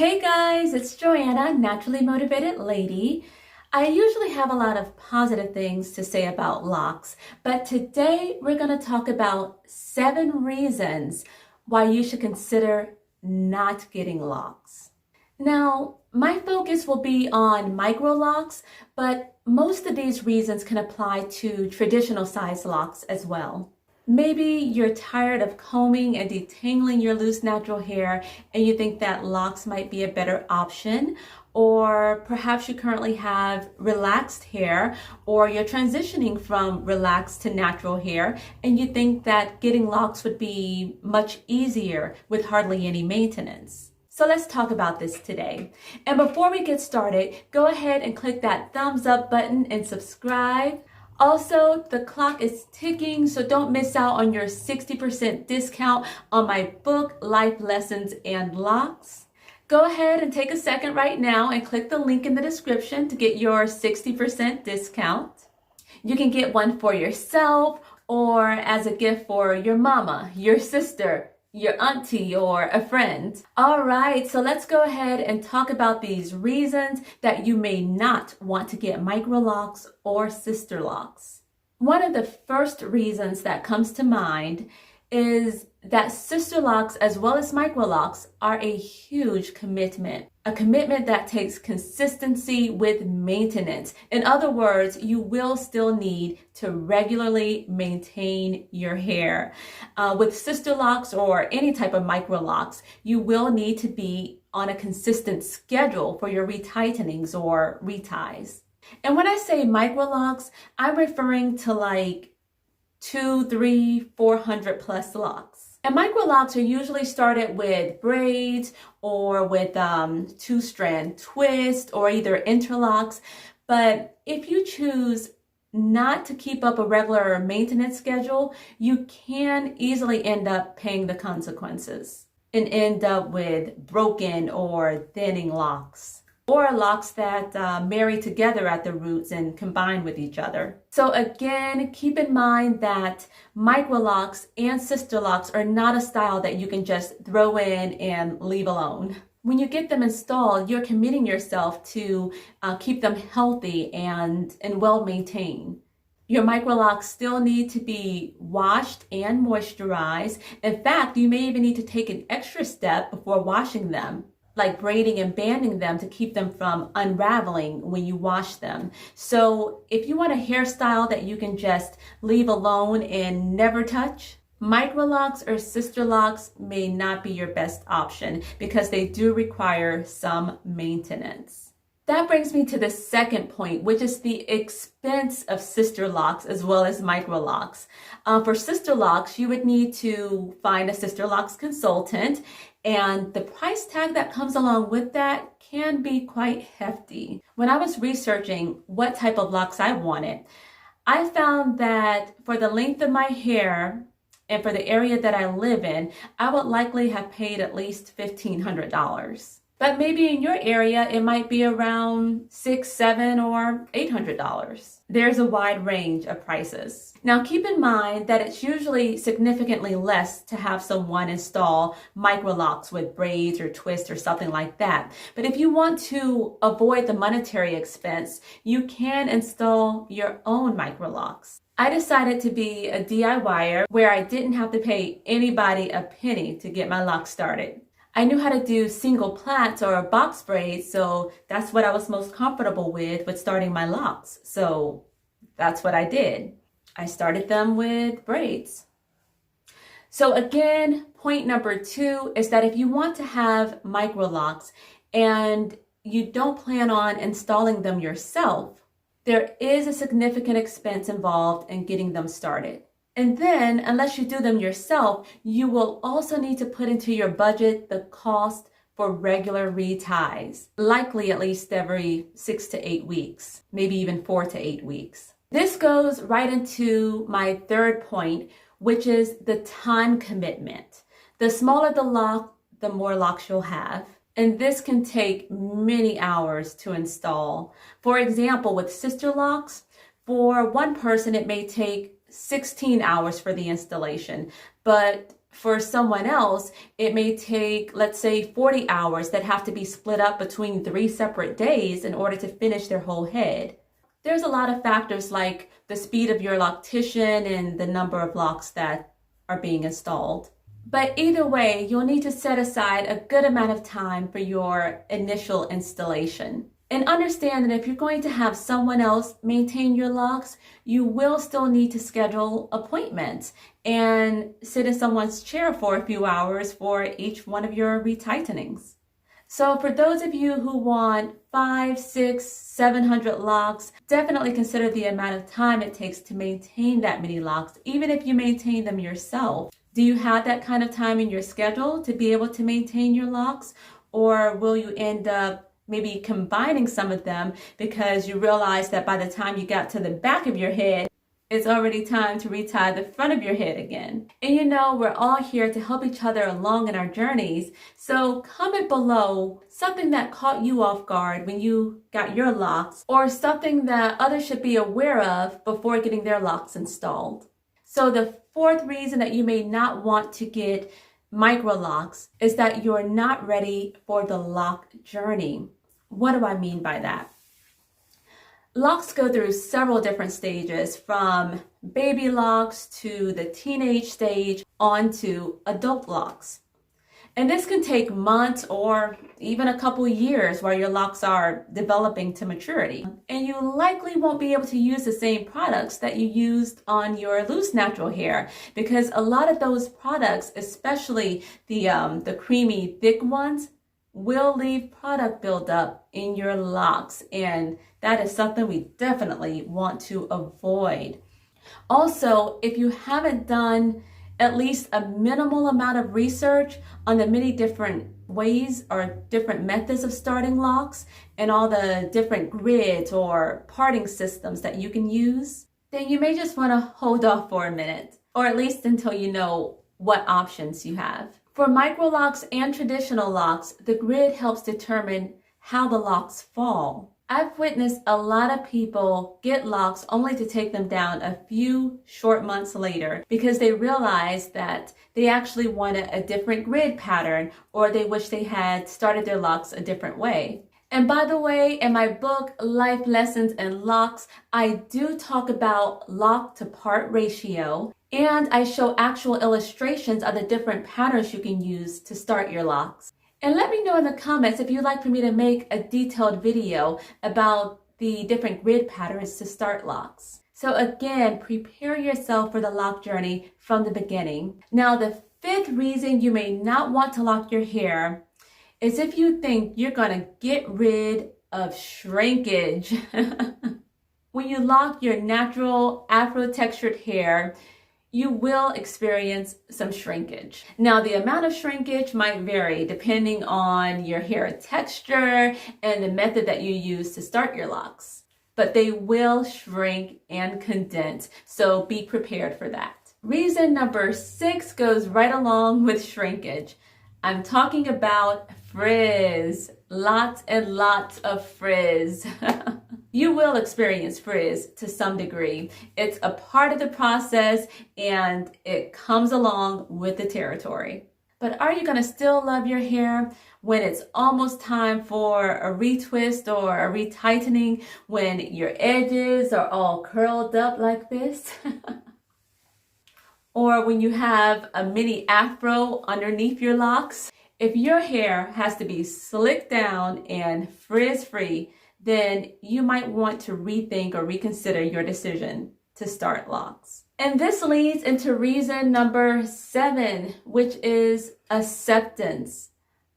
Hey guys, it's Joanna, Naturally Motivated Lady. I usually have a lot of positive things to say about locks, but today we're going to talk about 7 reasons why you should consider not getting locks. Now, my focus will be on micro locks, but most of these reasons can apply to traditional size locks as well. Maybe you're tired of combing and detangling your loose natural hair and you think that locks might be a better option, or perhaps you currently have relaxed hair or you're transitioning from relaxed to natural hair and you think that getting locks would be much easier with hardly any maintenance. So let's talk about this today. And before we get started, go ahead and click that thumbs up button and subscribe. Also, the clock is ticking, so don't miss out on your 60% discount on my book, Life Lessons and Locks. Go ahead and take a second right now and click the link in the description to get your 60% discount. You can get one for yourself or as a gift for your mama, your sister, your auntie, or a friend. All right, so let's go ahead and talk about these reasons that you may not want to get Microlocs or Sisterlocks. One of the first reasons that comes to mind is that Sisterlocks as well as Microlocs are a huge commitment. A commitment that takes consistency with maintenance. In other words, you will still need to regularly maintain your hair. With Sisterlocks or any type of Microlocs, you will need to be on a consistent schedule for your retightenings or reties. And when I say Microlocs, I'm referring to like 200, 300, 400 plus locks. And microlocs are usually started with braids or with 2-strand twist or either interlocks. But if you choose not to keep up a regular maintenance schedule, you can easily end up paying the consequences and end up with broken or thinning locks, or locks that marry together at the roots and combine with each other. So again, keep in mind that Microlocs and Sisterlocks are not a style that you can just throw in and leave alone. When you get them installed, you're committing yourself to keep them healthy and well maintained. Your Microlocs still need to be washed and moisturized. In fact, you may even need to take an extra step before washing them, like braiding and banding them to keep them from unraveling when you wash them. So if you want a hairstyle that you can just leave alone and never touch, Microlocs or Sisterlocks may not be your best option because they do require some maintenance. That brings me to the second point, which is the expense of Sisterlocks as well as Microlocs. For Sisterlocks, you would need to find a Sisterlocks consultant, and the price tag that comes along with that can be quite hefty. When I was researching what type of locks I wanted, I found that for the length of my hair and for the area that I live in, I would likely have paid at least $1,500. But maybe in your area, it might be around $600, $700, or $800. There's a wide range of prices. Now keep in mind that it's usually significantly less to have someone install Microlocs with braids or twists or something like that. But if you want to avoid the monetary expense, you can install your own Microlocs. I decided to be a DIYer where I didn't have to pay anybody a penny to get my locks started. I knew how to do single plaits or box braids, so that's what I was most comfortable with starting my locks. So that's what I did. I started them with braids. So again, point number 2 is that if you want to have Microlocs and you don't plan on installing them yourself, there is a significant expense involved in getting them started. And then, unless you do them yourself, you will also need to put into your budget the cost for regular reties, likely at least every 6 to 8 weeks, maybe even 4 to 8 weeks. This goes right into my third point, which is the time commitment. The smaller the lock, the more locks you'll have. And this can take many hours to install. For example, with Sisterlocks, for one person, it may take 16 hours for the installation, but For someone else, it may take, let's say, 40 hours that have to be split up between 3 separate days in order to finish their whole head. There's a lot of factors like the speed of your loctician and the number of locks that are being installed. But either way, you'll need to set aside a good amount of time for your initial installation. And understand that if you're going to have someone else maintain your locks, you will still need to schedule appointments and sit in someone's chair for a few hours for each one of your retightenings. So for those of you who want 500, 600, 700 locks, definitely consider the amount of time it takes to maintain that many locks, even if you maintain them yourself. Do you have that kind of time in your schedule to be able to maintain your locks? Or will you end up maybe combining some of them because you realize that by the time you got to the back of your head, it's already time to retie the front of your head again? And you know, we're all here to help each other along in our journeys. So comment below something that caught you off guard when you got your locks, or something that others should be aware of before getting their locks installed. So the fourth reason that you may not want to get Microlocs is that you're not ready for the lock journey. What do I mean by that? Locks go through several different stages, from baby locks to the teenage stage on to adult locks. And this can take months or even a couple years while your locks are developing to maturity. And you likely won't be able to use the same products that you used on your loose natural hair, because a lot of those products, especially the creamy thick ones, will leave product buildup in your locks, and that is something we definitely want to avoid. Also, if you haven't done at least a minimal amount of research on the many different ways or different methods of starting locks and all the different grids or parting systems that you can use, then you may just want to hold off for a minute, or at least until you know what options you have. For Microlocs and traditional locks, the grid helps determine how the locks fall. I've witnessed a lot of people get locks only to take them down a few short months later because they realized that they actually wanted a different grid pattern, or they wish they had started their locks a different way. And by the way, in my book, Life Lessons in Locks, I do talk about lock to part ratio, and I show actual illustrations of the different patterns you can use to start your locks. And let me know in the comments if you'd like for me to make a detailed video about the different grid patterns to start locks. So again, prepare yourself for the lock journey from the beginning. Now, the fifth reason you may not want to lock your hair is if you think you're going to get rid of shrinkage. When you lock your natural afro-textured hair, you will experience some shrinkage. Now, the amount of shrinkage might vary depending on your hair texture and the method that you use to start your locks, but they will shrink and condense, so be prepared for that. Reason number 6 goes right along with shrinkage. I'm talking about frizz. Lots and lots of frizz. You will experience frizz to some degree. It's a part of the process and it comes along with the territory. But are you going to still love your hair when it's almost time for a retwist or a retightening, when your edges are all curled up like this? Or when you have a mini afro underneath your locks? If your hair has to be slicked down and frizz-free, then you might want to rethink or reconsider your decision to start locks. And this leads into reason number 7, which is acceptance.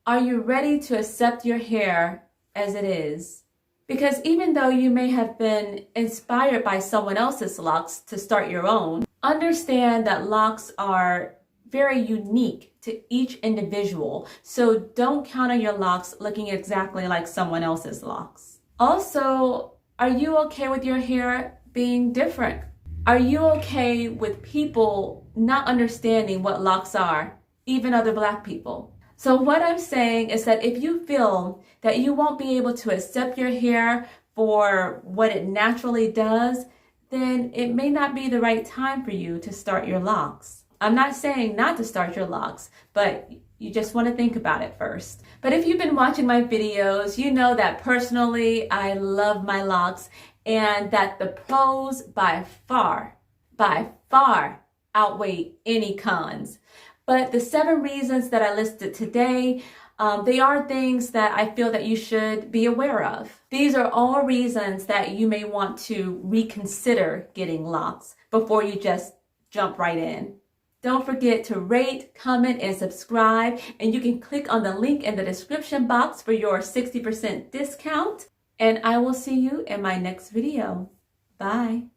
Are you ready to accept your hair as it is? Because even though you may have been inspired by someone else's locks to start your own, understand that locks are very unique to each individual. So don't count on your locks looking exactly like someone else's locks. Also, are you okay with your hair being different? Are you okay with people not understanding what locks are, even other Black people? So what I'm saying is that if you feel that you won't be able to accept your hair for what it naturally does, then it may not be the right time for you to start your locks. I'm not saying not to start your locks, but you just want to think about it first. But if you've been watching my videos, you know that personally I love my locks and that the pros by far outweigh any cons. But the 7 reasons that I listed today, they are things that I feel that you should be aware of. These are all reasons that you may want to reconsider getting locks before you just jump right in. Don't forget to rate, comment, and subscribe, and you can click on the link in the description box for your 60% discount. And I will see you in my next video. Bye.